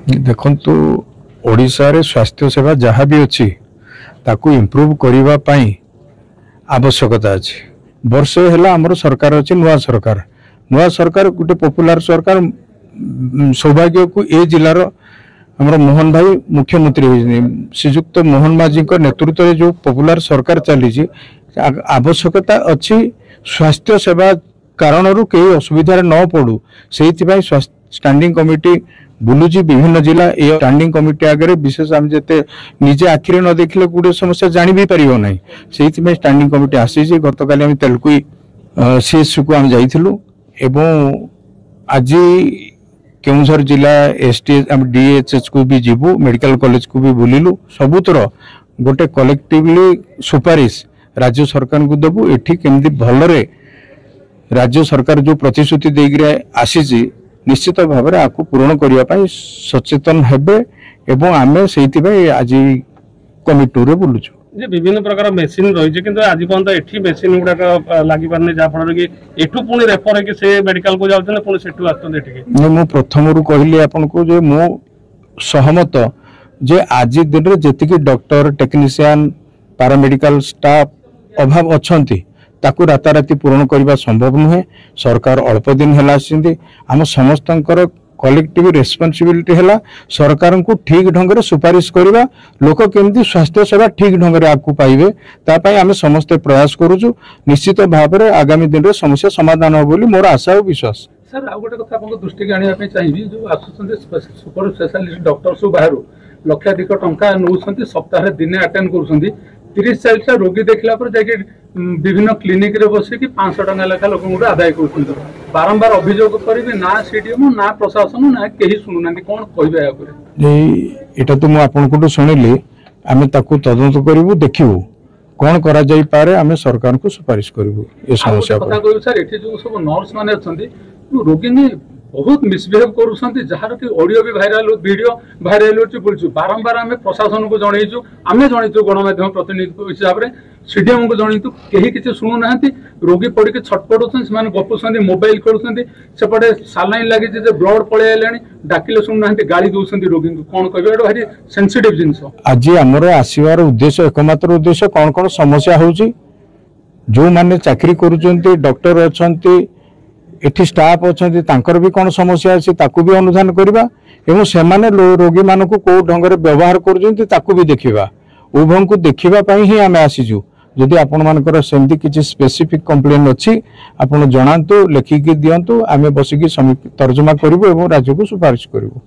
देखंतु ओडिशा रे स्वास्थ्य सेवा जहाँ भी अच्छी ताकू इम्प्रूव करने पाई आवश्यकता अच्छी। वर्ष है आमर सरकार अच्छी नुआ सरकार गोटे पॉपुलर सरकार सौभाग्य को ए जिलार आमर मोहन भाई मुख्यमंत्री श्रीजुक्त मोहन माझी नेतृत्व में जो पॉपुलर सरकार चली आवश्यकता अच्छी स्वास्थ्य सेवा कारण कई असुविधा न पड़ू से स्टैंडिंग कमिटी बुलूची विभिन्न जिला ये स्टैंडिंग कमिटी आगे विशेष आम जिते निजे आखिरे न देखले गोटे समस्या जानी भी पारिबो नहीं से स्टैंडिंग कमिटी आसी गतकाली आम तेलुकुई सीएससी को आम जाइथिलु एवं आज केउझर जिला एसटीएच डीएचएच को भी जीवु मेडिकल कॉलेज को भी बुलिलु सबुतर गोटे कलेक्टिवली सुपारिश राज्य सरकार को देबु एठी केमती भलरे राज्य सरकार जो प्रतिश्रुति देगी आसी निश्चित भाव में आपको पूरण करने सचेतन हेबे एवं आमे सेइतिबे आज कमिटी बुलुचु विभिन्न प्रकार मेसीन रही कि आज पर्यटन एठी मेसीन गुड़ाक लगी पारने जहाँफल कि एठू पुणी रेफर कि से मेडिकल को जाउछन पुणी सेठू आछन मु प्रथम रु कहली आपन को जे मु सहमत जे आज दिन रे जेतिकी डॉक्टर टेक्नीशियन पैरामेडिकल स्टाफ अभाव अछंती ताकू राताराति पूरण करने संभव नुहे। सरकार अल्प दिन है आम समस्त कलेक्टिव रेस्पॉन्सिबिलिटी है सरकार को ठीक ढंग से सुपारिश करवा लोक केमती स्वास्थ्य सेवा ठीक ढंग से आपको पाइबे तापाई आम समस्ते प्रयास करुचु निश्चित भाव में आगामी दिन में समस्या समाधान हो बोली मोर आशा और विश्वास। सर आ गोटे कथा दृष्टि आने चाहिए जो आसुच्च सुपर स्पेशलिस्ट डॉक्टर सब बाहर लक्षाधिक टंका नौ सप्ताह दिने अटेंड कर 30-40 रोगी देखला पर जाके विभिन्न क्लिनिक रे बसी कि 500 टंका लेखा लोक आदाय कर बारंबार अभियोग करेंगे ना सीडीएम ना प्रशासन ना कहीं शुणुना कौन कहे एटा तो मुझे शुणिली आम तदंत करूँ देखू कौन करा जाई पारे आम सरकार को सुपारिश करूँ ये समस्या सर ये जो सब नर्स मैंने अच्छा रोगी ने बहुत मिसबिहेव करुँच जार कि ऑडियो भी भाइराल वीडियो भाइराल बोलूँ बारंबार आम प्रशासन को जनईचु आम जनईचु गणमाध्यम प्रतिनिधि हिसाब से सीडीएम को जनईचु कहीं किसी शुणुना रोगी पड़ के छटपट से गपुंट मोबाइल खेलुंटे सालाइन लगी ब्लड पलैला डाकिले शुणुना गाड़ी दौरान रोगी कौन कह भारी सेंसिटिव जिनस आज आमर आसवार उद्देश्य एकमात्र उद्देश्य कौन कौन समस्या हो जो मैंने चाकरी करुँच डॉक्टर अच्छा एठी स्टाफ अच्छा भी कौन समस्या अच्छी ताकू भी अनुधान करवा एवं से रोगी मान को कौ ढंग से व्यवहार कर भी देखा उभय को देखापी ही आम आसीचु जदि आपण मानकर सेमती किसी स्पेसिफिक कंप्लेन अच्छी आपण जनातु लेखिकी दिंतु आम बसिकी तर्जमा करूँ और राज्य को सुपारिश करूँ।